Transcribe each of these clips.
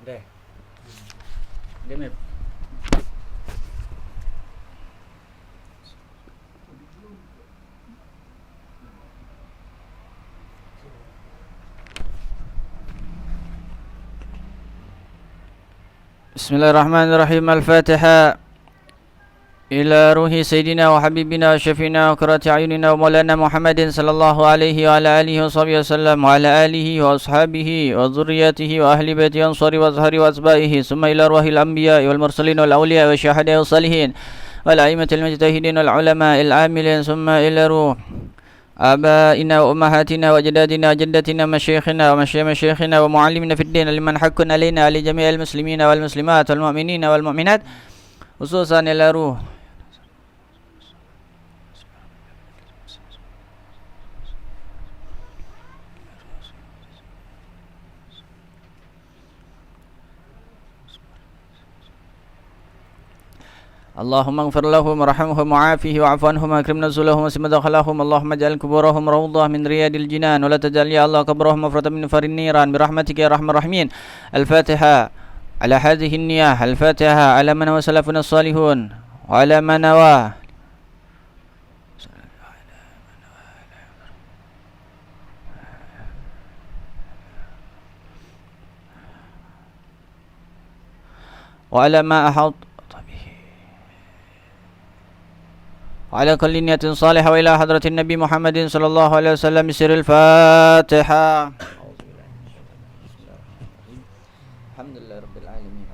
Deh. Demep. Bismillahirrahmanirrahim. Al-Fatihah. إلى روح سيدنا وحبيبنا وشفينا وقرة أعيننا ومولانا محمد صلى الله عليه وعلى آله وصحبه وسلم وعلى آله وأصحابه وذريته وأهل بيته وأنصاره وأزهاره وأتباعه ثم إلى روح الأنبياء والمرسلين والأولياء والشهداء والصالحين والأئمة المجتهدين والعلماء العاملين ثم إلى روح آبائنا وأمهاتنا وأجدادنا وجدتنا ومشايخنا ومشايخنا ومعلمنا في الدين لمن حق علينا لجميع المسلمين والمسلمات والمؤمنين والمؤمنات خصوصا إلى روح اللهم اغفر لهم وارحمهم وعافهم واعف عنهم واكرم نزلهم وسم دخلهم اللهم اجعل قبورهم روضة من رياض الجنان ولا تجعل يا الله قبرهم مفرطا من فر النيران برحمتك يا ارحم الراحمين. الفاتحة على هذه النية، الفاتحة على من هو سلفنا الصالحون وعلى من نواه وعلى ما أحاط وعلى كل نية صالحة وإلى حضرة النبي محمد صلى الله عليه وسلم بسر الفاتحة. الحمد لله رب العالمين.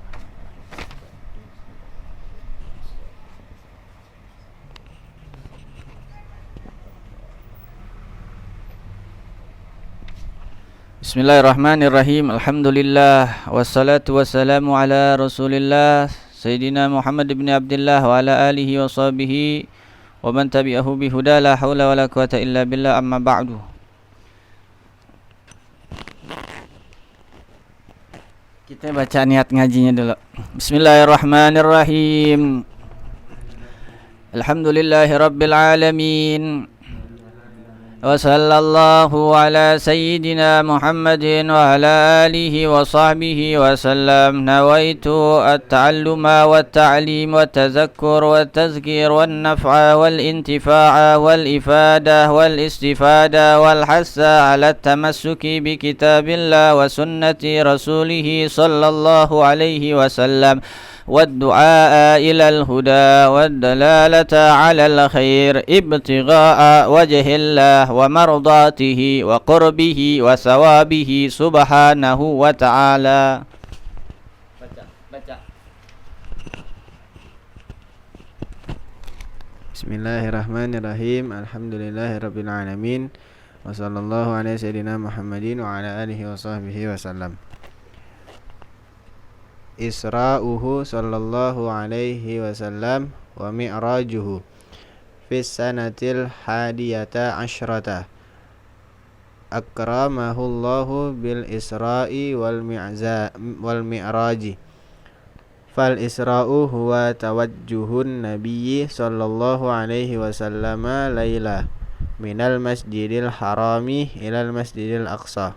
بسم الله الرحمن الرحيم. الحمد لله والصلاة والسلام على رسول الله سيدنا محمد بن عبد الله وعلى آله وصحبه ومن tabi'ahu bihuda la haula wala quwata illa billah amma ba'du. Kita baca niat ngajinya dulu. Bismillahirrahmanirrahim. Alhamdulillahi rabbil alamin. Wa sallallahu ala sayyidina Muhammadin wa ala alihi wa sahbihi wa sallam. Nawaitu at-ta'alluma wa at-ta'lim wa at-tazakkur wa at-tazkir wa an-naf'a wal intifa'a wal ifada wal istifada wal hassa ala at-tamassuki bi kitabillah wa sunnati rasulih sallallahu alaihi wa sallam. والدعاء إلى الهدى والدلالة على الخير ابتغاء وجه الله ومرضاته وقربه وثوابه سبحانه وتعالى. Bismillahirrahmanirrahim. Alhamdulillahirabbil alamin. Wa sallallahu ala sayyidina Muhammadin wa ala alihi wa sahbihi wa sallam. Isra'uhu sallallahu alaihi wasallam wa mi'rajuhu fis sanatil hadiyata asyrata akramahullahu bil isra'i wal mi'raji. Fal isra'u huwa tawajjuhun nabiyyi sallallahu alaihi wasallam laila minal masjidil harami ilal masjidil aqsa.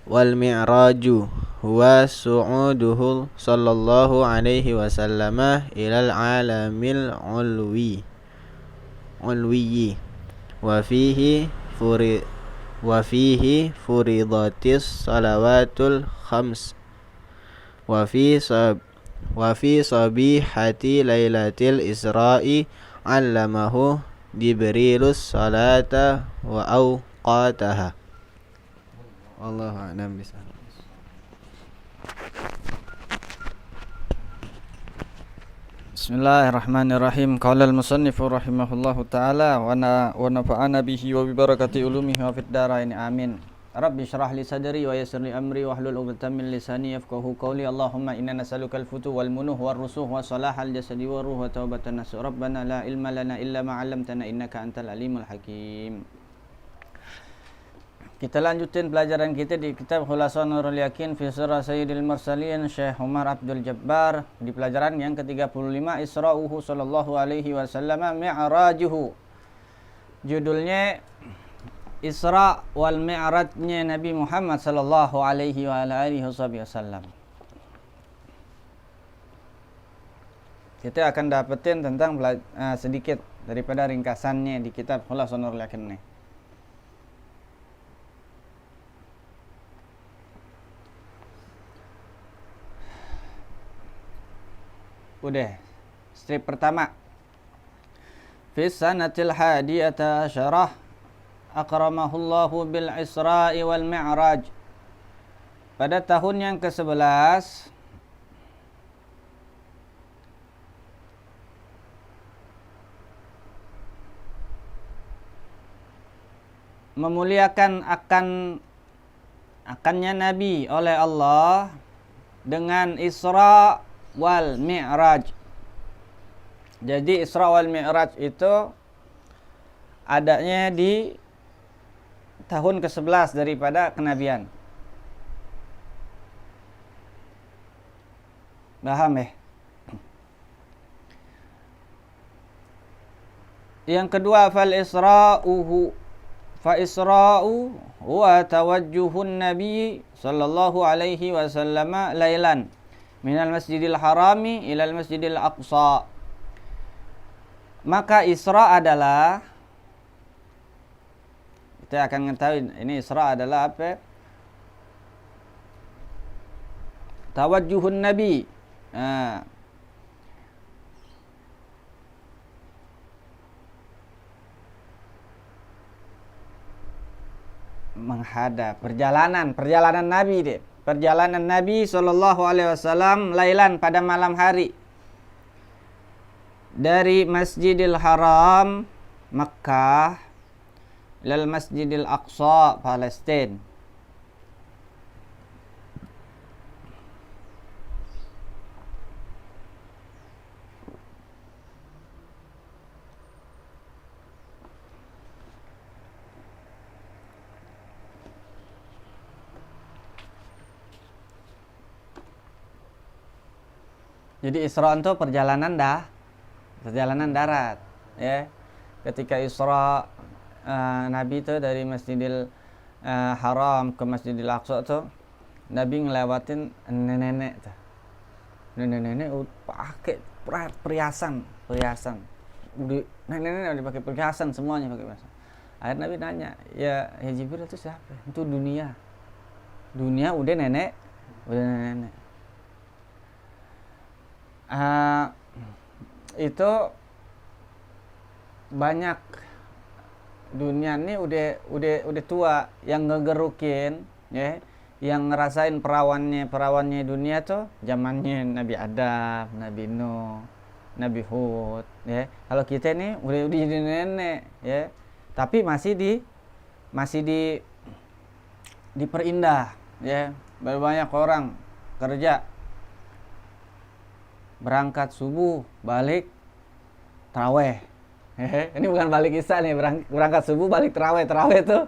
Wal mi'raju huwa su'uduhu sallallahu alaihi wasallam ilal alamil ulwi wa fihi furidatis salawatul khams wa fi sabihati lailatil isra'i allamahu jibrilus salata wa awqataha. Wallahu a'lam bishawab. Bismillahirrahmanirrahim. Qala al-musannifu rahimahullahu ta'ala wa nafa'ana bihi wa bi barakati ulumihi wa fid dharain amin. Rabbi shrah li sadri wa yassir li amri wa hlul 'uqdatam min lisani yafqahu qawli. Allahumma inna nas'aluka al-futuh wal munuh war rusuh wa salahal jasadi wa ruh wa taubatan nas. Rabbana la ilma lana illa ma 'allamtana innaka antal alimul hakim. Kita lanjutin pelajaran kita di kitab Khulasan Nurul Yakin fi Sirah Sayyidil Mursalin Syekh Umar Abdul Jabbar di pelajaran yang ke-35 Isra'uhu sallallahu alaihi wasallam mi'rajuhu. Judulnya Isra wal Mi'rajnya Nabi Muhammad sallallahu alaihi wa alihi wasallam. Kita akan dapetin tentang sedikit daripada ringkasannya di kitab Khulasatul Nurul Yakin nih. Udah, strip pertama. Fi sanatil hadiyata asyarah akramahullahu bil Isra'i wal Mi'raj. Pada tahun yang ke-11 memuliakan akannya Nabi oleh Allah dengan Isra wal Mi'raj. Jadi Isra wal Mi'raj itu adanya di tahun ke-11 daripada kenabian. Paham ya? Yang kedua, fa Isra'u huwa tawajjuhun Nabi sallallahu alaihi wasallam lailan minal Masjidil Harami ilal Masjidil Aqsa. Maka Isra adalah, kita akan mengetahui ini Isra adalah apa? Tawajjuhun Nabi. Menghadap perjalanan Nabi deh. Perjalanan Nabi sallallahu alaihi wasallam lailan pada malam hari dari Masjidil Haram Makkah ilal Masjidil Aqsa Palestina. Jadi Isra itu perjalanan darat, ya. Ketika Isra Nabi itu dari Masjidil Haram ke Masjidil Aqsa itu Nabi ngelewatin nenek-nenek tuh. Nenek-nenek pakai perhiasan. Udah nenek-nenek udah pakai perhiasan, semuanya pakai perhiasan. Akhirnya Nabi nanya, "Ya Jibril itu siapa?" "Itu dunia. Dunia udah nenek." Itu banyak dunia ini udah tua yang ngegerukin, ya, yang ngerasain perawannya dunia tuh zamannya Nabi Adam, Nabi Nuh, Nabi Hud, ya. Kalau kita ini udah jadi nenek, ya, tapi masih diperindah, ya. Banyak orang kerja, berangkat subuh, balik taraweh. Ini bukan balik isya nih, berangkat subuh, balik taraweh. Taraweh itu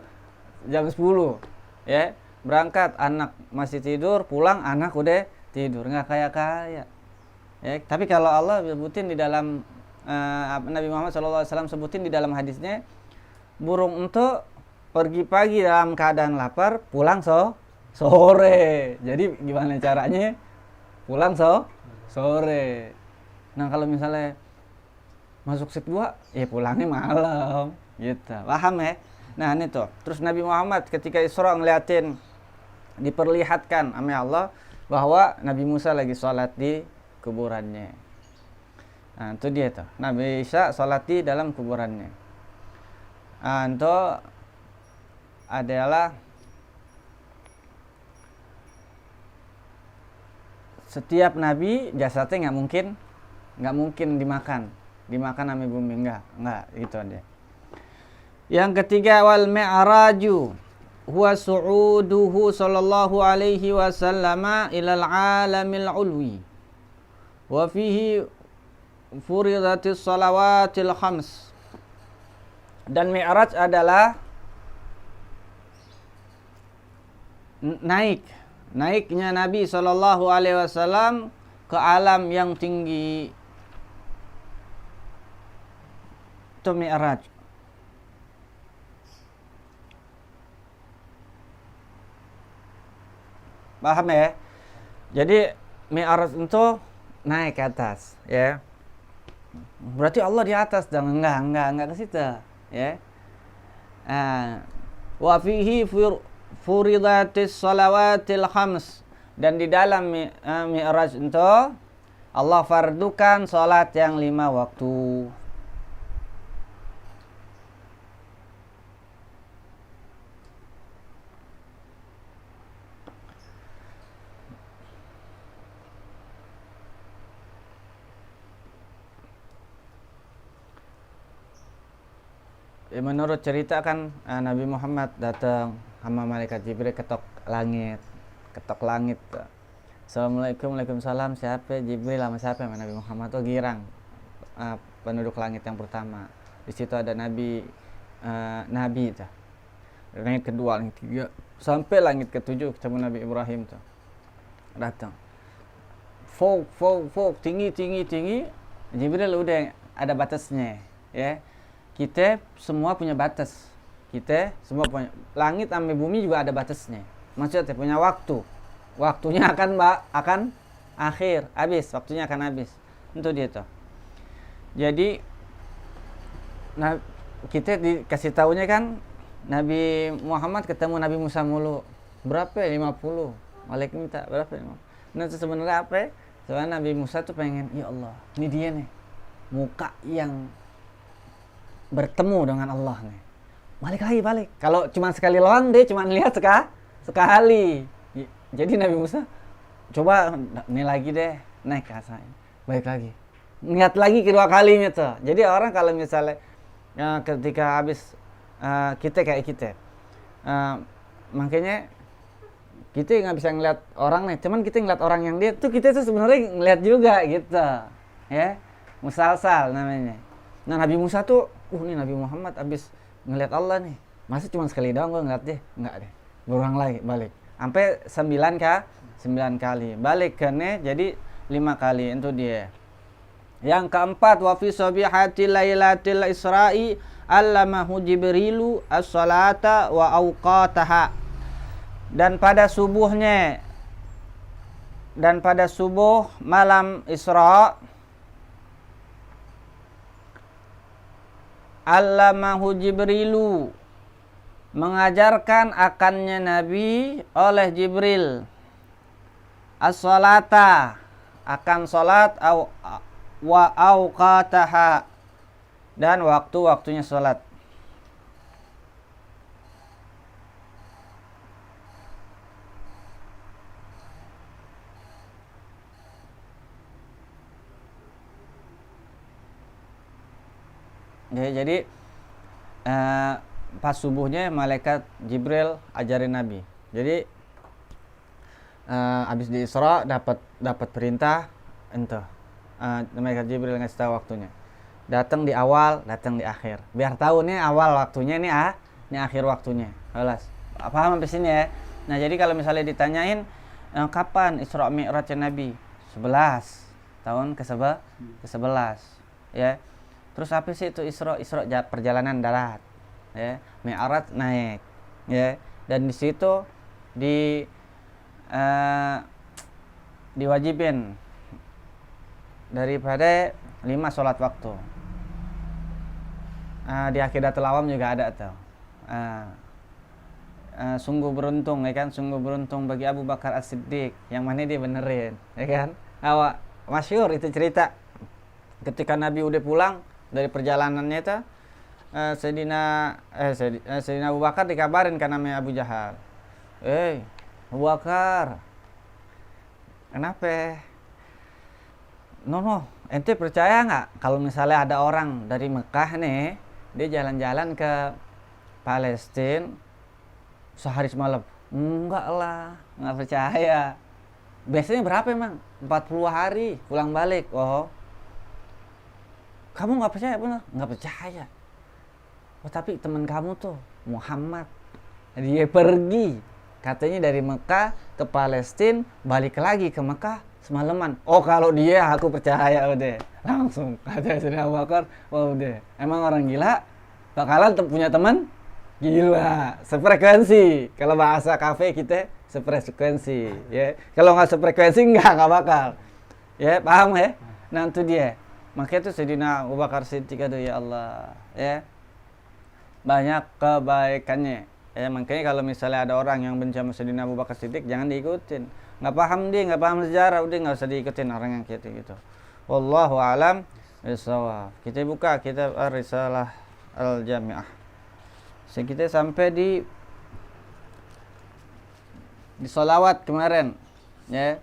jam 10. Ya, berangkat anak masih tidur, pulang anak udah tidur, nggak kaya. Ya, tapi kalau Allah sebutin di dalam Nabi Muhammad SAW sebutin di dalam hadisnya, burung untuk pergi pagi dalam keadaan lapar, pulang sore. Jadi gimana caranya? Pulang sore. Nah, kalau misalnya masuk shift 2, ya pulangnya malam gitu. Paham ya? Nah, ini tuh. Terus Nabi Muhammad ketika Isra ngeliatin, diperlihatkan sama Allah bahwa Nabi Musa lagi sholat di kuburannya. Nah, itu dia tuh. Nabi Isa sholat di dalam kuburannya. Nah, itu adalah setiap nabi jasadnya nggak mungkin dimakan sama bumi, enggak gitu aja. Yang ketiga, wal mi'raju huwa su'uduhu sallallahu alaihi wasallam ilal alamil ulwi wa fihi furidatis salawatil khams. Dan mi'raj adalah naiknya Nabi sallallahu alaihi wasallam ke alam yang tinggi. Itu mi'raj. Paham ya? Jadi Mi'raj itu naik ke atas, ya. Berarti Allah di atas dong? Enggak ke situ, ya. Wa fihi furidatis salawatil khams, dan di dalam Mi'raj itu Allah fardukan salat yang 5 waktu. Menurut cerita kan Nabi Muhammad datang sama malaikat Jibril ketok langit. Assalamualaikum, waalaikumsalam, siapa? Jibril sama siapa? Sama Nabi Muhammad. Tuh girang penduduk langit yang pertama. Di situ ada Nabi itu. Langit kedua, langit ketiga, sampai langit ketujuh ketemu Nabi Ibrahim tuh. Datang. Fok, tinggi. Jibril udah ada batasnya, ya. Kita semua punya batas. Langit sampai bumi juga ada batasnya. Maksudnya punya waktu. Waktunya akan akhir, habis. Waktunya akan habis. Itu dia tuh. Jadi kita dikasih tahunya kan Nabi Muhammad ketemu Nabi Musa mulu. Berapa ya? 50. Malik minta berapa? 50. Nah, itu sebenarnya apa? Sebenarnya Nabi Musa tuh pengen, ya Allah, ini dia nih. Muka yang bertemu dengan Allah nih. Balik. Kalau cuma sekali doang, dia cuma lihat sekali. Jadi Nabi Musa coba nih lagi deh, naik ke atas. Balik lagi. Niat lagi kedua kalinya tuh. Jadi orang kalau misalnya ketika habis kita makanya kita nggak bisa ngeliat orang nih, cuman kita ngeliat orang yang dia tuh, kita tuh sebenarnya ngeliat juga gitu, ya. Musalsal namanya. Nah, Nabi Musa tuh, nih Nabi Muhammad abis ngeliat Allah nih. Masa cuma sekali doang gue ngeliat dia? Enggak deh. Berulang lagi, balik. Sampai 9 kali. Balik ke jadi 5 kali. Itu dia. Yang keempat, wa fi sabihati lailatil Isra'i allamahu Jibrilu as-salata wa awqataha. Dan pada subuh malam Isra, allamahu Jibrilu, mengajarkan akannya Nabi oleh Jibril, as-salata, akan salat, wa awqataha, dan waktu-waktunya salat. Jadi pas subuhnya malaikat Jibril ajarin Nabi. Jadi habis di Isra dapat perintah entah malaikat Jibril ngasih tahu waktunya. Datang di awal, datang di akhir. Biar tahu nih awal waktunya ini akhir waktunya. Jelas. Paham sampai sini ya? Nah, jadi kalau misalnya ditanyain kapan Isra Mi'raj Nabi? 11 tahun ke-11 ya. Terus apa sih itu Isra perjalanan darat, ya. Mi'raj naik, ya. Dan di situ diwajibin daripada 5 sholat waktu. Di Aqidatul Awam juga ada tuh. Sungguh beruntung, ya kan? Sungguh beruntung bagi Abu Bakar As-Siddiq, yang mana dia benerin, ya kan? Masyhur itu cerita ketika Nabi udah pulang dari perjalanannya itu, Sayyidina Abu Bakar dikabarin kan namanya Abu Jahal. Abu Bakar, kenapa? No, ente percaya nggak kalau misalnya ada orang dari Mekah nih, dia jalan-jalan ke Palestina sehari semalam? Enggak lah, nggak percaya. Biasanya berapa emang? 40 hari pulang balik. Oh, kamu nggak percaya? Bener nggak percaya. Tapi teman kamu tuh Muhammad, dia pergi katanya dari Mekah ke Palestina, balik lagi ke Mekah semalaman. Oh, kalau dia aku percaya. Udah langsung kata Sayyidina Abu Bakar, wah udah emang orang gila bakalan punya teman Gila, sefrekuensi. Kalau bahasa kafe kita sefrekuensi, ya. Kalau nggak sefrekuensi nggak bakal. Ya, paham ya? Nah, itu dia. Makanya itu Sayyidina Abu Bakar Siddiq itu ya Allah, ya. Banyak kebaikannya. Ya, makanya kalau misalnya ada orang yang benci sama Sayyidina Abu Bakar Siddiq, jangan diikutin. Nggak paham dia, nggak paham sejarah, udah nggak usah diikutin orang yang gitu. Wallahu a'lam bishawab. Kita buka kitab Ar-Risalah Al-Jami'ah. Kita sampai di sholawat kemarin, ya.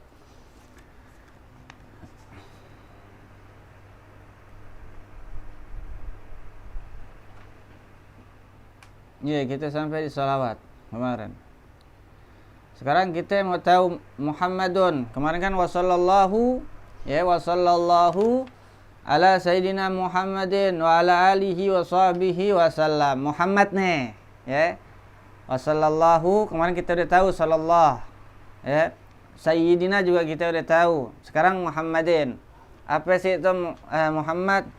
Iya, kita sampai di sholawat kemarin. Sekarang kita mau tahu Muhammadun. Kemarin kan wasallallahu, ya, wasallallahu ala sayyidina Muhammadin wa ala alihi wa sahbihi wasallam. Muhammad nih, ya. Wasallallahu, kemarin kita udah tahu sallallahu, ya. Sayyidina juga kita udah tahu. Sekarang Muhammadin. Apa sih itu Muhammad?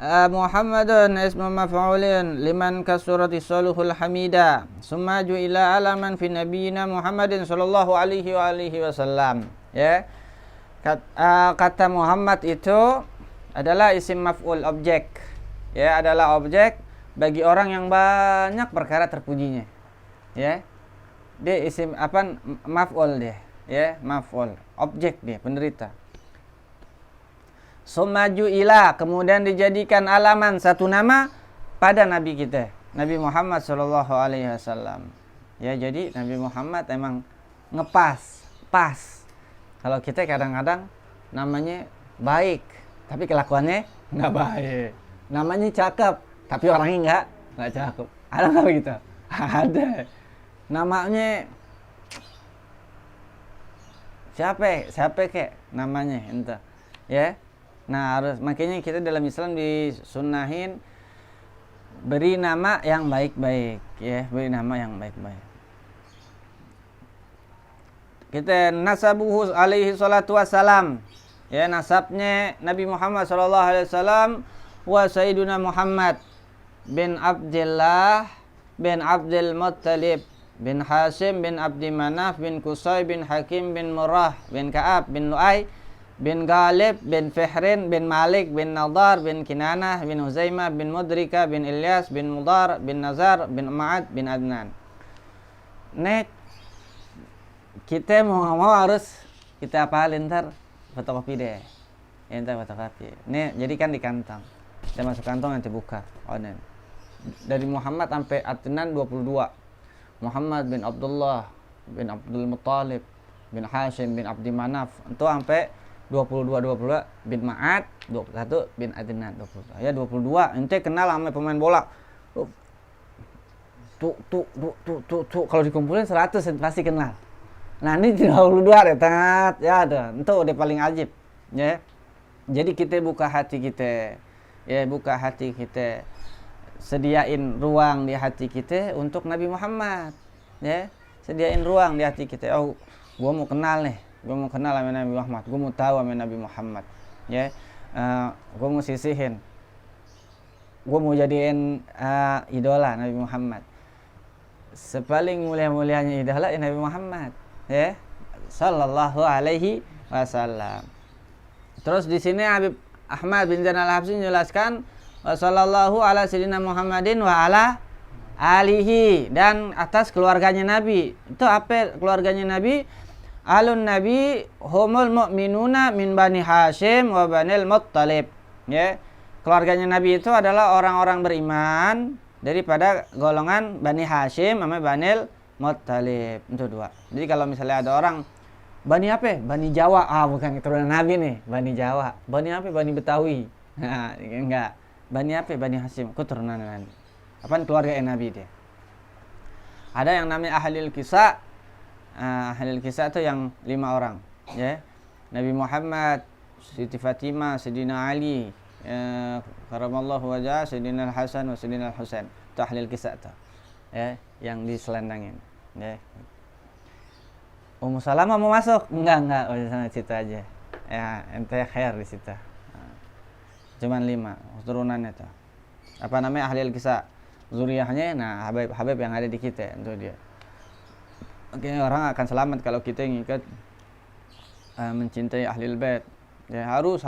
Muhammadun ismu maf'ulin liman kasurati saluhul hamida summa ju'ila alaman fi nabiyina Muhammadin sallallahu alaihi wa alihi wasallam, ya. Kata Muhammad itu adalah isim maf'ul, objek, ya, adalah objek bagi orang yang banyak perkara terpujinya, ya. Dia isim apa, maf'ul dia, ya, maf'ul, objek dia, penderita. Sumaju ila, kemudian dijadikan alaman, satu nama pada Nabi kita, Nabi Muhammad sallallahu alaihi wasallam. Ya, jadi Nabi Muhammad emang pas. Kalau kita kadang-kadang namanya baik, tapi kelakuannya nggak baik. Namanya cakep, tapi orangnya nggak cakep. Ada nggak begitu? Ada. Namanya siapa kek namanya entah, ya. Nah, harus, makanya kita dalam Islam disunnahin beri nama yang baik-baik, ya, beri nama yang baik-baik. Kita nasabuhu alaihi salatu wassalam, ya, nasabnya Nabi Muhammad sallallahu alaihi wasallam wa sayyiduna Muhammad bin Abdullah bin Abdul Muttalib bin Hashim bin Abdi Manaf bin Qusay bin Hakim bin Murrah bin Ka'ab bin Lu'ay bin Ghalib bin Fihrin bin Malik bin Nadar bin Kinanah bin Huzaimah bin Mudrika bin Ilyas bin Mudar bin Nazar bin Ma'ad bin Adnan. Nek kita mau harus kita hafalin, ntar fotokopi deh. Ya, ntar fotokopi. Nih, jadi kan di kantong. Kita masuk kantong nanti buka. Dari Muhammad sampai Adnan 22. Muhammad bin Abdullah bin Abdul Muttalib bin Hashim bin Abdi Manaf. Itu sampai 22 bin Ma'ad, 21 bin Adnan, 22. Ya, 22. Ente kenal sama pemain bola. Tuh. Kalau dikumpulin 100 pasti kenal. Nah, ini 22 retat. Ya, ada. Itu udah paling ajib, ya. Jadi kita buka hati kita. Ya, buka hati kita. Sediain ruang di hati kita untuk Nabi Muhammad. Ya, sediain ruang di hati kita. Oh, gua mau kenal nih. Gue mau kenal sama Nabi Muhammad, gue mau tahu sama Nabi Muhammad, ya. Gue mau sisihin, gue mau jadiin idola Nabi Muhammad. Sepaling mulia-mulianya idola Nabi Muhammad, ya, sallallahu alaihi wasallam. Terus di sini Habib Ahmad bin Zainal Habsyi menjelaskan sallallahu ala sayyidina Muhammadin wa ala alihi, dan atas keluarganya Nabi. Itu apa keluarganya Nabi? Alun Nabi humul mu'minuna min Bani Hashim wa Banil Muttalib, ya. Keluarganya Nabi itu adalah orang-orang beriman daripada golongan Bani Hashim sama Banil Muttalib. Itu dua. Jadi kalau misalnya ada orang Bani apa? Bani Jawa. Bukan keturunan Nabi nih, Bani Jawa. Bani apa? Bani Betawi. Nah, enggak. Bani apa? Bani Hashim, keturunan Nabi. Apaan keluarga Nabi dia? Ada yang namanya Ahlul Kisah. Ahlul Kisah itu yang 5 orang, ya. Nabi Muhammad, Siti Fatimah, Sayyidina Ali, karamallahu wajah, Sayyidina Al-Hasan wa Sayyidina Al-Husain. Itu Ahlul Kisah itu, ya, yang diselendangin, ya. Ummu Salamah mau masuk? Enggak, di sana situ aja. Ya, ente khair di situ. Cuman 5 turunannya itu. Apa namanya? Ahlul Kisah. zuriyahnya, nah habib yang ada di kita itu dia. Oke, orang akan selamat kalau kita ngikat mencintai ahlul bait. Ya, harus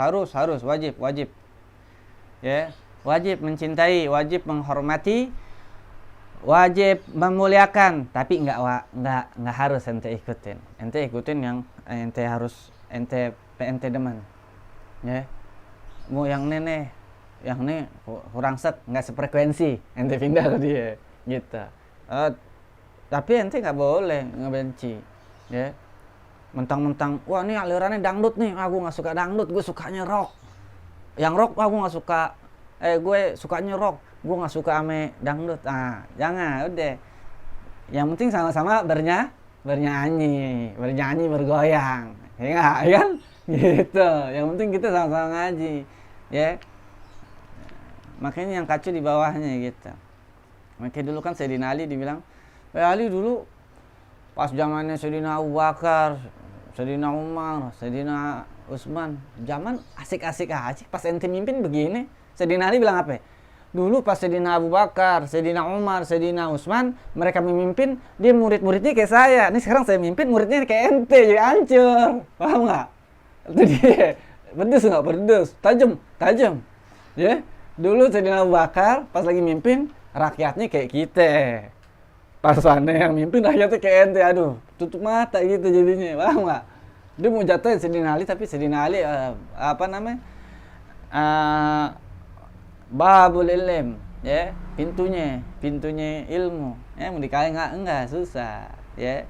wajib. Ya, wajib mencintai, wajib menghormati, wajib memuliakan, tapi enggak harus ente ikutin. Ente ikutin yang ente harus ente demen. Ya. Mau yang nenek, yang ini kurang enggak sefrekuensi, ente pindah ke dia gitu. Tapi ente enggak boleh ngebenci. Ya. Mentang-mentang, wah ini alirannya dangdut nih, aku nggak suka dangdut, gue sukanya rock. Yang rock aku nggak suka, gue sukanya rock, gue nggak suka ame dangdut. Jangan, udah. Yang penting sama-sama bernyanyi, bergoyang, ya kan? Gitu. Yang penting kita sama-sama ngaji, ya. Makanya yang kacau di bawahnya gitu. Makanya dulu kan Sayyidina Ali dibilang, Ali dulu pas zamannya Sayyidina Abu Bakar, Sayyidina Umar, Sayyidina Utsman, zaman asik-asik. Pas ente mimpin begini, Sayyidina Ali bilang apa? Dulu pas Sayyidina Abu Bakar, Sayyidina Umar, Sayyidina Utsman, mereka memimpin, dia murid-muridnya kayak saya. Ini sekarang saya mimpin, muridnya kayak ente, jadi hancur. Paham nggak? Itu dia. Pedes nggak? Pedes. Tajam. Ya. Dulu Sayyidina Abu Bakar, pas lagi mimpin, rakyatnya kayak kita. Pas sana yang mimpin rakyatnya kayak ente, aduh, tutup mata gitu jadinya, paham nggak? Dia mau jatuhin Sayyidina Ali, tapi Sayyidina Ali babul ilm, ya, pintunya ilmu, ya, mau dikali enggak susah, ya.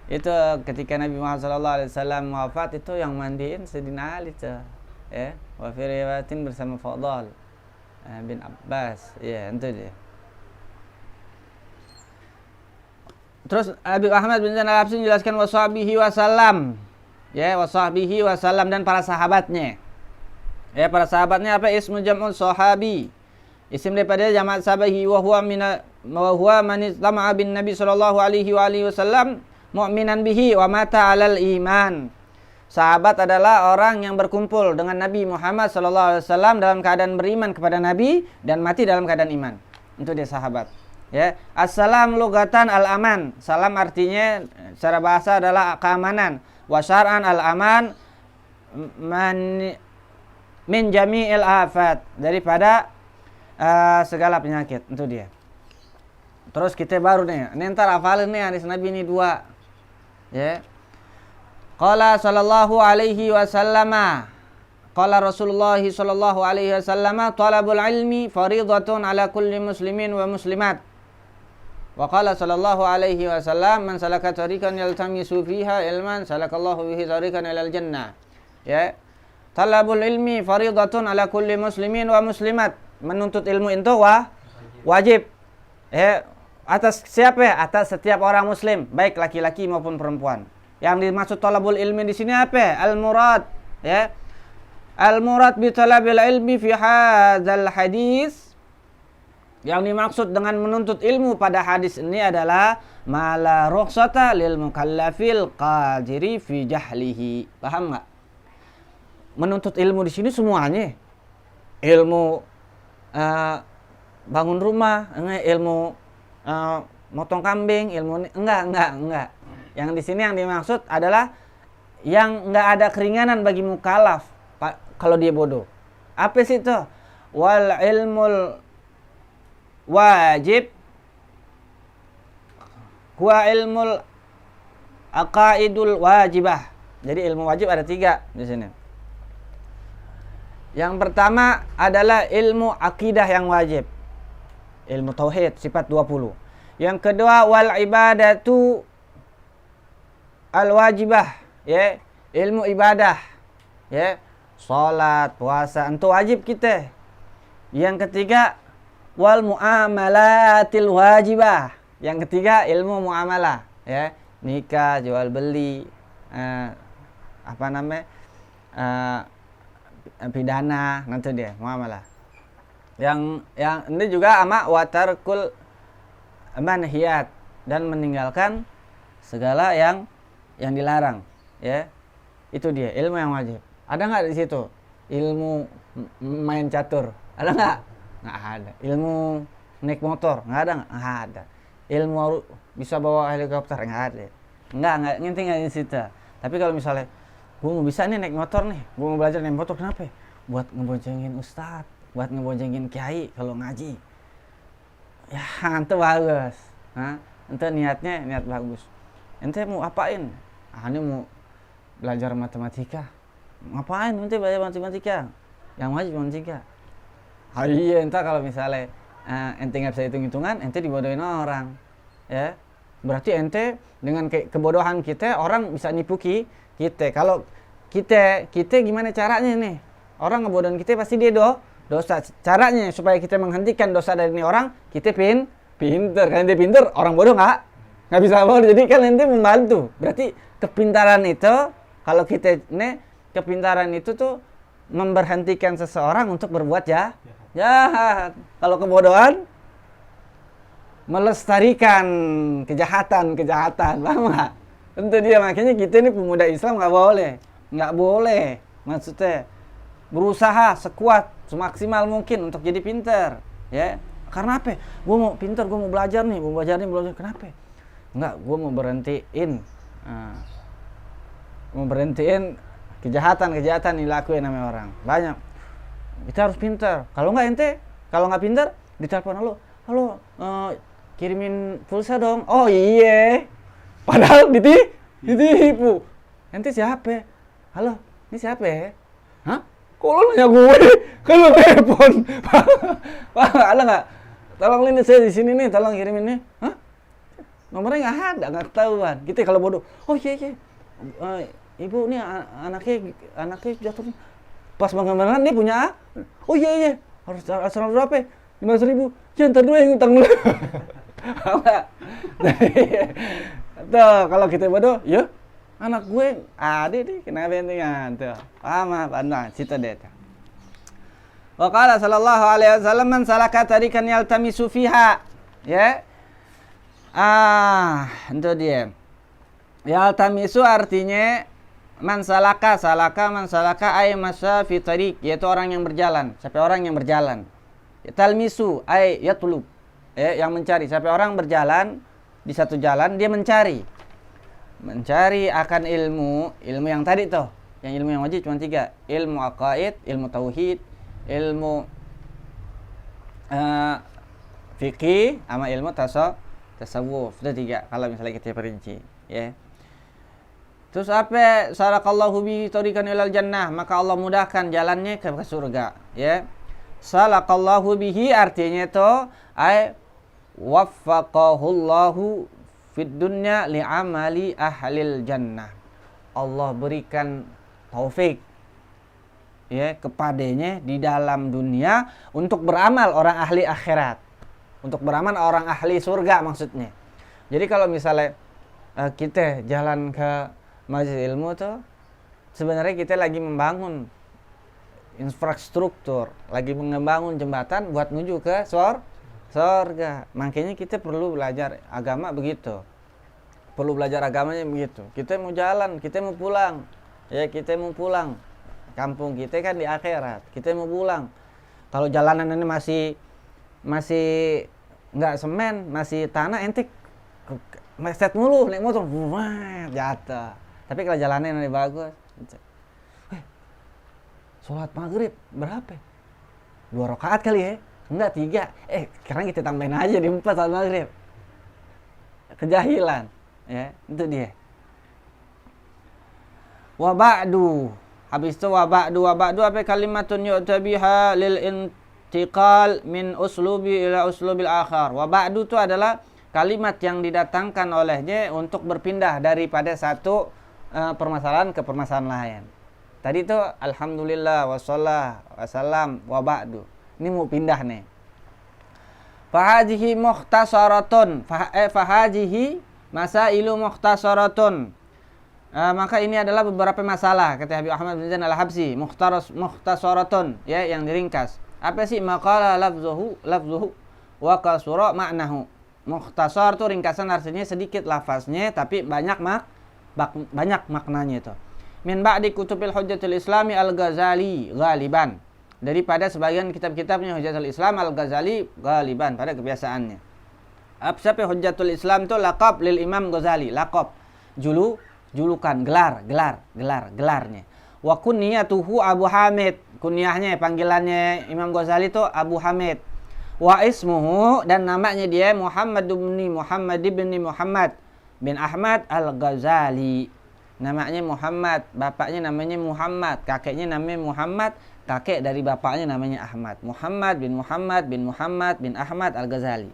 Itu ketika Nabi Muhammad SAW wafat, itu yang mandiin Sayyidina Ali tuh, ya, wa fi riwayatin bersama Fadl bin Abbas, ya, itu dia. Terus Habib Ahmad bin Zainal Abidin menjelaskan washabihi wasallam. Ya, washabihi wasallam dan para sahabatnya. Ya, para sahabatnya apa? Ismu jam'un sahabi. Isim daripada jamaat sahabi wa huwa man istama'a bin Nabi sallallahu alaihi wasallam mu'minan bihi wa mata 'alal iman. Sahabat adalah orang yang berkumpul dengan Nabi Muhammad sallallahu alaihi wasallam dalam keadaan beriman kepada Nabi dan mati dalam keadaan iman. Itu dia sahabat. Ya, assalam lugatan al-aman. Salam artinya secara bahasa adalah keamanan. Wa syar'an al-aman min jami'il afat, daripada segala penyakit. Itu dia. Terus kita baru nih, ntar hafalin nih hadis Nabi ini 2. Ya. Qala sallallahu alaihi wasallam, qala Rasulullah sallallahu alaihi wasallam, talabul ilmi fariidatun ala kulli muslimin wa muslimat. Wa qala sallallahu alaihi wasallam, man salaka tariqan yaltamisu fiha ilman salakallahu bihi tariqan ilal jannah. Ya. Talabul ilmi fariidatun ala kulli muslimin wa muslimat. Menuntut ilmu itu wajib. Ya, atas siapa ya? Atas setiap orang muslim, baik laki-laki maupun perempuan. Yang dimaksud talabul ilmi di sini apa? Al-murad, ya. Al-murad bi talabil ilmi fi hadzal hadis. Yang dimaksud dengan menuntut ilmu pada hadis ini adalah mala rukhsata lil mukallafil qadiri fi jahlihi. Paham enggak? Menuntut ilmu di sini semuanya. Ilmu bangun rumah, ilmu motong kambing, ilmu enggak. Yang di sini yang dimaksud adalah yang enggak ada keringanan bagi mukallaf kalau dia bodoh. Apa sih itu? Wal ilmul wajib huwa ilmul aqaidul wajibah. Jadi ilmu wajib ada 3 di sini. Yang pertama adalah ilmu akidah yang wajib. Ilmu tauhid sifat 20. Yang kedua wal ibadatu al wajibah, ya, ilmu ibadah. Ya, salat, puasa, itu wajib kita. Yang ketiga wal muamalatil wajibah. Yang ketiga ilmu muamalah, ya, nikah, jual beli, pidana, nanti dia muamalah. Yang ini juga ama watarkul manhiyat, dan meninggalkan segala yang dilarang, ya. Itu dia ilmu yang wajib. Ada nggak di situ ilmu main catur? Ada nggak? Nggak ada. Ilmu naik motor, nggak ada. Ilmu bisa bawa helikopter, nggak ada. Nggak di situ. Tapi kalau misalnya gue mau bisa nih naik motor nih, gue mau belajar naik motor, kenapa? Buat ngeboncengin ustadz, buat ngeboncengin kiai kalau ngaji. Ya, ente bagus. Ente niatnya niat bagus. Ente mau apain? Ini mau belajar matematika. Ngapain ente belajar matematika? Yang wajib matematika. Iya, ente kalau misalnya ente nggak bisa hitung-hitungan, ente dibodohin orang. Ya, berarti ente dengan kebodohan kita, orang bisa nipu kita. Kalau kita gimana caranya nih? Orang ngebodohin kita pasti dia dosa. Caranya supaya kita menghentikan dosa dari ini orang, kita pinter. Kan ente pinter, orang bodoh nggak bisa bodoh. Jadi kan ente membantu. Berarti kepintaran itu, kalau kita kepintaran itu tuh memberhentikan seseorang untuk berbuat jahat. Kalau kebodohan melestarikan kejahatan, paham nggak? Tentu dia, makanya kita ini pemuda Islam nggak boleh, maksudnya berusaha sekuat, semaksimal mungkin untuk jadi pinter, ya. Karena apa? Gue mau pinter, gue mau belajar nih, kenapa? Nggak, gue mau berhentiin kejahatan dilakuin sama orang. Banyak. Kita harus pinter. Kalau nggak pinter, ditelepon halo, kirimin pulsa dong. Oh iya. Padahal ditipu. Ente siapa? Halo, ini siapa? Hah? Kok lo nanya gue? Kan lo telepon. Wah, ada nggak? Tolong ini saya di sini nih, tolong kirimin nih. Hah? Nomornya nggak ada, nggak ketahuan. Kita kalau bodoh, oh iya. Ibu nih anaknya jatuh nih. Pas bangun dia punya, oh iya, harus berapa? 500.000. Ya ntar dulu yang utang dulu. Tuh, kalau kita bodoh, ya anak gue ada nih, kenapa ente tuh? Paham, cita deh. Wa qala sallallahu alaihi wasallam man salaka tariqan yaltamisu fiha. Ya. Itu dia. Yaltamisu artinya man salaka ay masya fi tariq, yaitu orang yang berjalan. Siapa orang yang berjalan? Talmisu ay yatlub, yang mencari. Siapa orang berjalan di satu jalan, dia mencari akan ilmu yang tadi tuh, yang ilmu yang wajib cuma 3, ilmu aqaid, ilmu tauhid, ilmu fikih, sama ilmu tasawuf. Itu 3 kalau misalnya kita perinci, ya. Terus apa? Salakallahu bi tariqan ilal jannah, maka Allah mudahkan jalannya ke surga, ya. Salakallahu bihi artinya itu ay waffaqahullahu fid dunya li'amali ahlil jannah. Allah berikan taufik, ya, kepadanya di dalam dunia untuk beramal orang ahli akhirat, untuk beramal orang ahli surga maksudnya. Jadi kalau misalnya kita jalan ke majelis ilmu tuh, sebenarnya kita lagi membangun infrastruktur, lagi membangun jembatan buat menuju ke surga. Makanya kita perlu belajar agama begitu. Perlu belajar agamanya begitu. Kita mau jalan, kita mau pulang. Ya, kita mau pulang. Kampung kita kan di akhirat. Kita mau pulang. Kalau jalanan ini masih nggak semen, masih tanah, ente meset mulu naik motor, jatuh. Tapi kalau jalannya ini bagus, sholat maghrib berapa? 2 rakaat kali ya? Enggak, 3. Sekarang kita tambahin aja di 4 sholat maghrib. Kejahilan, ya, itu dia. Wa ba'du. Habis itu wa ba'du apa? Kalimatun yu'tabiha lil intiqal min uslubi ila uslubil akhar. Wa ba'du itu adalah kalimat yang didatangkan olehnya untuk berpindah daripada satu permasalahan ke permasalahan lain. Tadi itu alhamdulillah wassalam wa ba'du. Ini mau pindah nih. Fahajihi mukhtasaratun. Fahajihi masailu mukhtasaratun. Maka ini adalah beberapa masalah kata Habib Ahmad bin Zain Al-Habsyi, mukhtasaratun, ya, yang diringkas. Apa sih? Maqala lafzuhu wa kasura ma'nahu. Mukhtasar itu ringkasan, artinya sedikit lafaznya tapi banyak maknanya itu. Min ba'di kutubil hujjatul islami al-Ghazali ghaliban. daripada sebagian kitab-kitabnya Hujjatul Islam Al-Ghazali galiban pada kebiasaannya. Siapa Hujjatul Islam itu laqab lil Imam Ghazali, laqab, julukan, gelarnya. Wa kunyatuhu Abu Hamid, kunyahnya panggilannya Imam Ghazali itu Abu Hamid. Wa ismuhu, dan namanya dia Muhammad bin Muhammad bin Ahmad Al-Ghazali. Namanya Muhammad, bapaknya namanya Muhammad, kakeknya namanya Muhammad, kakek dari bapaknya namanya Ahmad. Muhammad bin Ahmad Al-Ghazali.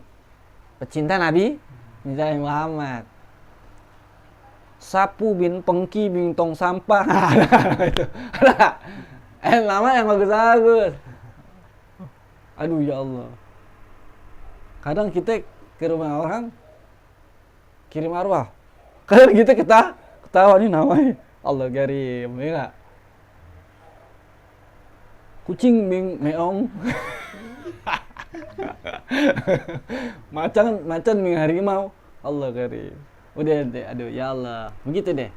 Pecinta Nabi, misalnya Muhammad. Sapu bin Pengki bin Tong Sampah. Itu. Nama yang bagus-bagus. Aduh ya Allah. Kadang kita ke rumah orang kirim arwah. Kadang kita ketawa nih namanya. Allah garim, ya enggak? Kucing bing meong. macan bing harimau. Allah karim. Udah deh, aduh ya Allah. Begitu deh.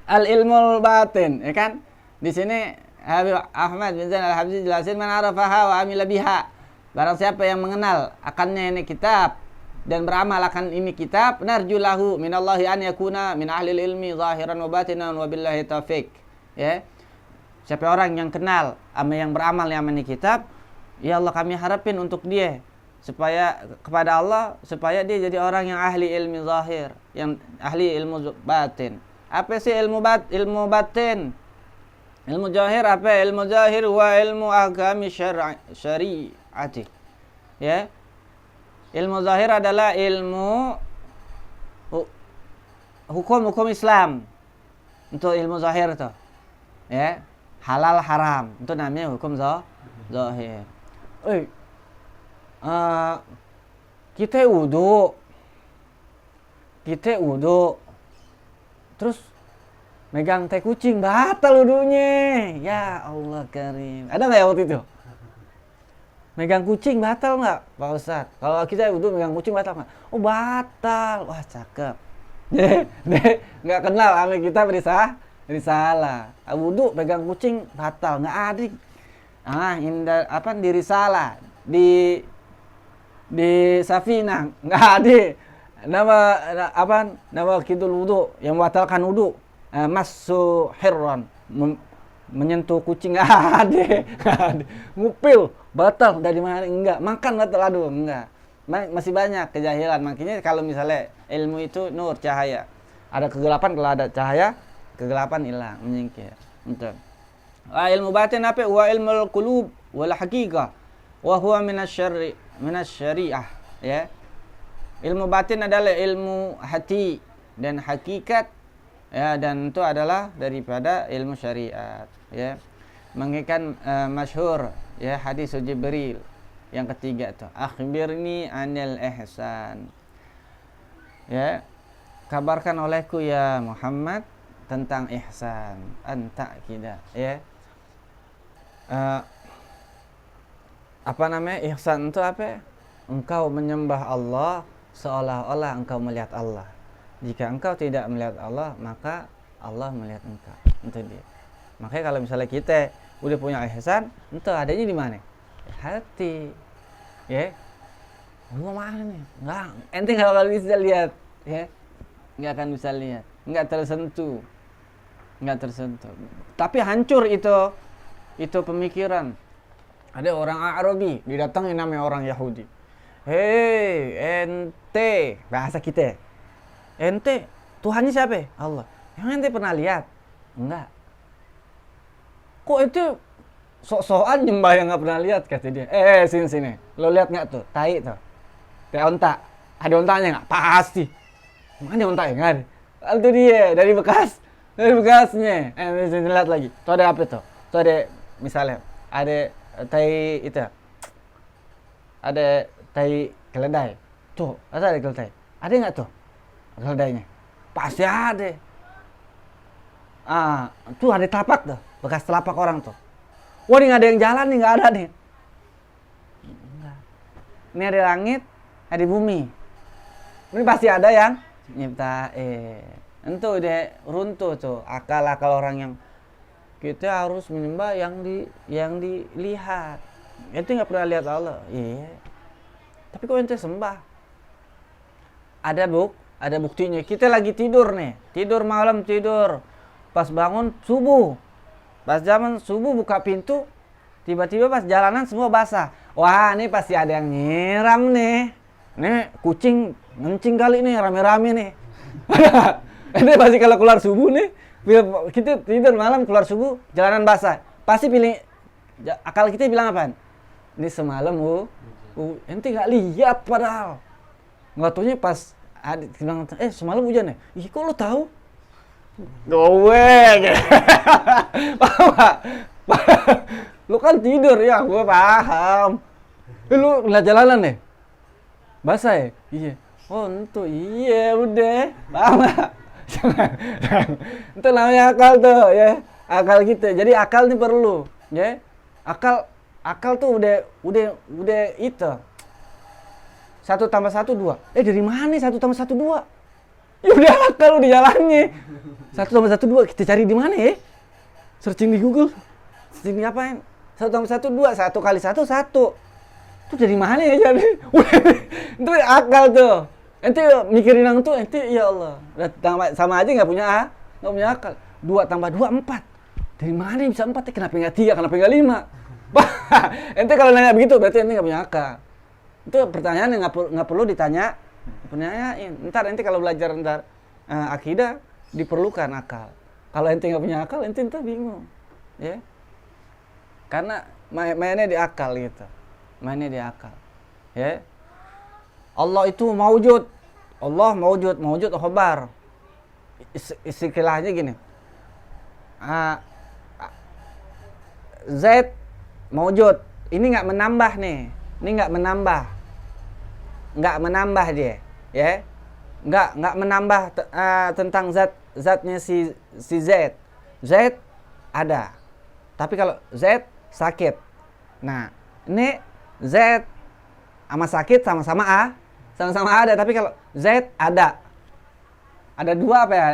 Al ilmul batin, ya kan? Di sini Habib Ahmad bin Zain Al-Habsyi jelasin man arafaha wa amila biha. Barang siapa yang mengenal akannya ini kitab dan beramal akan ini kitab, narjulahu minallahi an yakuna min ahli ilmi zahiran wa batinan wa billahi taufik. Ya. Siapa orang yang kenal sama yang beramal yang ini kitab, ya Allah kami harapin untuk dia supaya kepada Allah supaya dia jadi orang yang ahli ilmi zahir, yang ahli ilmu batin. Apa sih ilmu batin? Ilmu zahir apa? Ilmu zahir wa ilmu agami syari'ati. Ya. Ilmu zahir adalah ilmu hukum Islam. Untuk ilmu zahir itu. Ya. Halal haram. Itu namanya hukum zahir. Kita wudu. Terus megang teh kucing, batal wudunya. Ya Allah karim. Ada nggak ya waktu itu? Megang kucing batal nggak, Pak Ustadz? Kalau kita wudu megang kucing batal nggak? Oh batal. Wah cakep. Nggak kenal sama kita risalah. Wudu pegang kucing batal, nggak ada. Di risalah, di Safinah nggak ada. Nama kidul wudu yang membatalkan wudu. Masu hirran, menyentuh kucing nggak ada. Ngupil batal dari mana? Enggak. Makan batal, aduh enggak. Masih banyak kejahilan. Makanya kalau misalnya ilmu itu nur, cahaya. Ada kegelapan, kalau ada cahaya kegelapan hilang, menyingkir. Betul. Ilmu batin apa? Wa ilmul qulub wal haqiqah wa huwa minasyari'ah, ya. Ilmu batin adalah ilmu hati dan hakikat, ya, dan itu adalah daripada ilmu syariat, ya. Mengingatkan masyhur, ya, hadis Jibril yang ketiga tuh, akhbirni anil ihsan, ya, kabarkan olehku ya Muhammad tentang ihsan, anta kita, ya. Ihsan itu apa? Engkau menyembah Allah seolah-olah engkau melihat Allah. Jika engkau tidak melihat Allah, maka Allah melihat engkau. Itu dia. Makanya kalau misalnya kita udah punya ihsan, itu adanya di mana? Hati. Ya. Gua mana nih? Enggak, ente kalau bisa lihat, ya. Enggak akan bisa lihat. Enggak tersentuh. Tapi hancur itu pemikiran. Ada orang Arabi didatangi namanya orang Yahudi. Hei, ente, bahasa kita. Ente, Tuhannya siapa? Allah. Yang ente pernah lihat? Enggak. Kok itu sok-sokan nyembah yang enggak pernah lihat, kata dia. Sini. Lo lihat enggak tuh? Tai tuh. Tai onta. Ada ontanya enggak? Pasti. Mana onta enggak ada? Itu dia dari bekasnya. Sini lihat lagi. Tuh ada apa tuh? Tuh ada misalnya ada tai itu. Ada tai keledai. Tuh, ada keledai. Ada enggak tuh? Keledainya. Pasti ada. Tuh ada telapak tuh. Bekas telapak orang tuh. Wah, ini nggak ada yang jalan nih, nggak ada nih. Enggak. Ini ada langit, ada bumi. Ini pasti ada yang nyiptain. Itu udah runtuh tuh akal orang yang kita harus menyembah yang dilihat. Ente nggak pernah lihat Allah, iya. Tapi kok ente sembah? Ada buktinya. Kita lagi tidur nih, tidur malam tidur. Pas bangun subuh, pas zaman subuh buka pintu, tiba-tiba pas jalanan semua basah. Wah, ini pasti ada yang nyiram nih. Nih kucing ngencing kali nih, rame-rame nih. Ente pasti kalau keluar subuh nih, kita tidur malam keluar subuh, jalanan basah. Pasti pilih akal kita bilang apaan? Ini semalam ente nggak lihat padahal. Nggak taunya pas bilang, semalam hujan ya? Ih, kok lu tahu? Gue, paham gak? Lu kan tidur ya, gue paham. Lu ngeliat jalanan nih? Basah ya? Iya. Oh, entu, iya udah. Paham gak? Itu namanya akal tuh ya. Akal kita. Jadi akal ini perlu, ya. Akal tuh udah itu. 1 tambah 1 2. Dari mana 1 tambah 1 2? Ya udah akal udah jalannya. 1 tambah 1 2 kita cari di mana ya? Searching di Google. Searching ngapain? 1 tambah 1 2, 1 kali 1 1. Itu dari mana ya jadi? Itu akal tuh. Ente mikirin yang tuh, ente ya Allah. Sama aja nggak punya akal. 2 tambah 2 4. Dari mana bisa 4? Kenapa nggak 3? Kenapa nggak 5? Ente kalau nanya begitu berarti ente nggak punya akal. Itu pertanyaan yang nggak perlu ditanyain. Ntar ente kalau belajar akidah diperlukan akal. Kalau ente nggak punya akal, ente ntar bingung, ya. Karena mainnya di akal gitu, mainnya di akal, ya. Allah itu maujud, Allah maujud khobar. Istilahnya gini, Zaid maujud, ini nggak menambah nih, ini nggak menambah dia, ya, nggak menambah tentang zatnya si Zaid. Zaid ada, tapi kalau Zaid sakit, nah ini Zaid sama sakit sama-sama ada, tapi kalau Zaid ada dua apa ya?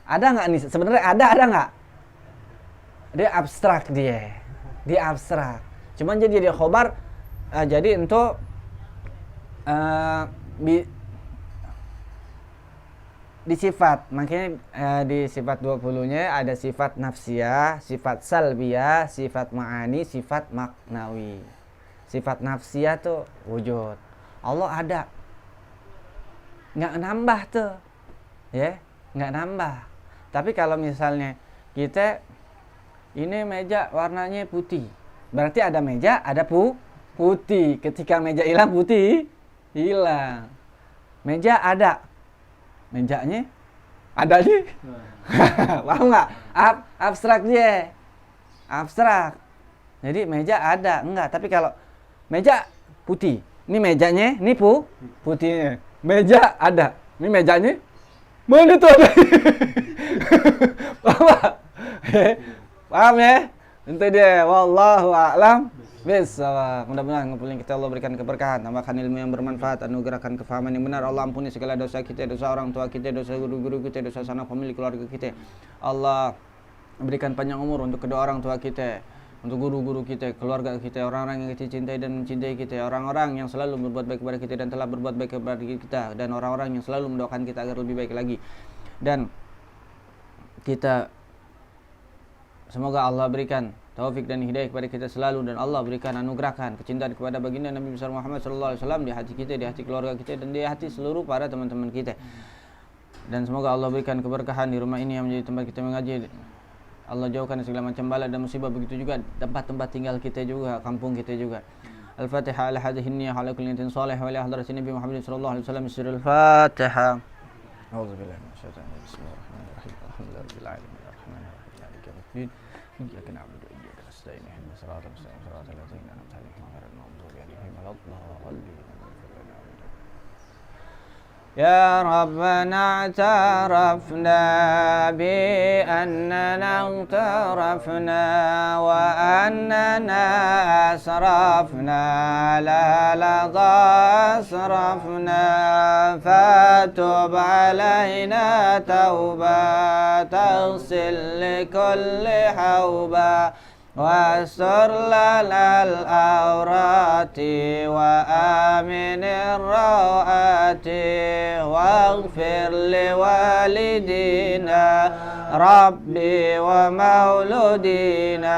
Ada nggak nih? Sebenarnya ada nggak? Dia abstrak dia abstrak. Cuman jadi dia khobar, jadi untuk di sifat, makanya di sifat 20-nya ada sifat nafsiyah, sifat salbiyah, sifat ma'ani, sifat maknawi. Sifat nafsiyah tuh wujud. Allah ada. Nggak nambah tuh. Ya, nggak nambah. Tapi kalau misalnya kita ini meja warnanya putih, berarti ada meja, ada putih. Ketika meja hilang, putih hilang. Meja ada, mejanya ada nih. Paham nggak? Abstrak dia, abstrak. Jadi meja ada, enggak. Tapi kalau meja putih, ini mejanya, ini putihnya. Meja ada, ini mejanya, mana tuh ada? Paham nggak? Paham ya? Itu dia. Wallahu a'lam bishawab. Mudah-mudahan ngumpulin kita Allah berikan keberkahan, tambahkan ilmu yang bermanfaat, anugerahkan kefahaman yang benar. Allah ampuni segala dosa kita, dosa orang tua kita, dosa guru-guru kita, dosa sanak famili keluarga kita. Allah berikan panjang umur untuk kedua orang tua kita, untuk guru-guru kita, keluarga kita, orang-orang yang kita cintai dan mencintai kita, orang-orang yang selalu berbuat baik kepada kita dan telah berbuat baik kepada kita, dan orang-orang yang selalu mendoakan kita agar lebih baik lagi. Dan kita semoga Allah berikan taufik dan hidayah kepada kita selalu, dan Allah berikan anugerahkan kecintaan kepada baginda Nabi besar Muhammad sallallahu alaihi wasallam di hati kita, di hati keluarga kita, dan di hati seluruh para teman-teman kita. Dan semoga Allah berikan keberkahan di rumah ini yang menjadi tempat kita mengaji. Allah jauhkan segala macam bala dan musibah, begitu juga tempat-tempat tinggal kita juga, kampung kita juga. Al-Fatihah ala hadhihi niyyah ala kulli niyatin salih wa ala hadratin Nabi Muhammad sallallahu alaihi wasallam. Sirrul Fatihah. A'udzubillahi minasyaitonir rajim. Bismillahirrahmanirrahim. Alhamdulillahirabbil alamin. Arrahmanirrahim. Maliki yaumiddin. Iyyaka na'budu wa iyyaka nasta'in. Ihdinas siratal mustaqim. Siratal ladzina an'amta 'alaihim ghairil maghdubi 'alaihim waladdallin. يا ربنا اعترفنا بأننا اغترفنا وأننا أسرفنا لا لظى أسرفنا فتب علينا توبة تغسل لكل حوبة واستر لنا الأورات وآمن الروآت واغفر لوالدينا ربي ومولودينا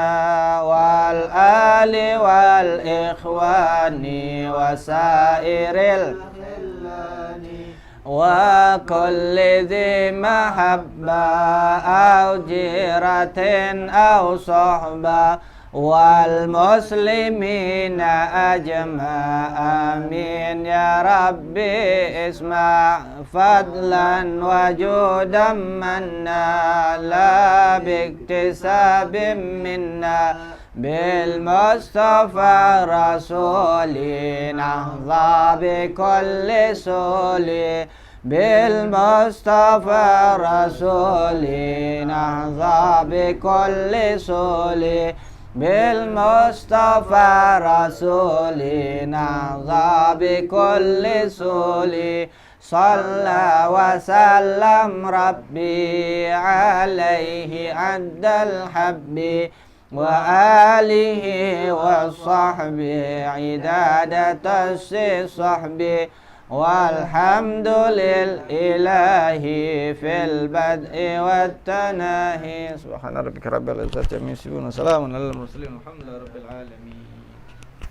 والآل والإخوان وسائر وكل ذي محبة أو جيرة أو صحبة والمسلمين أجمع آمين يا ربي اسمع فضلا وجودا منا لا باكتساب منا بالمصطفى رسولي نحظى بكل سولي بالمصطفى رسولي نحظى بكل سولي بالمصطفى رسولي نحظى بكل سولي صلى وسلم ربي عليه عد الحب وآله وصحبه عدادة الصحب والحمد لله في البدء والتناهي سبحان ربك رب العزة عما يصفون وسلام على المرسلين والحمد لله رب العالمين.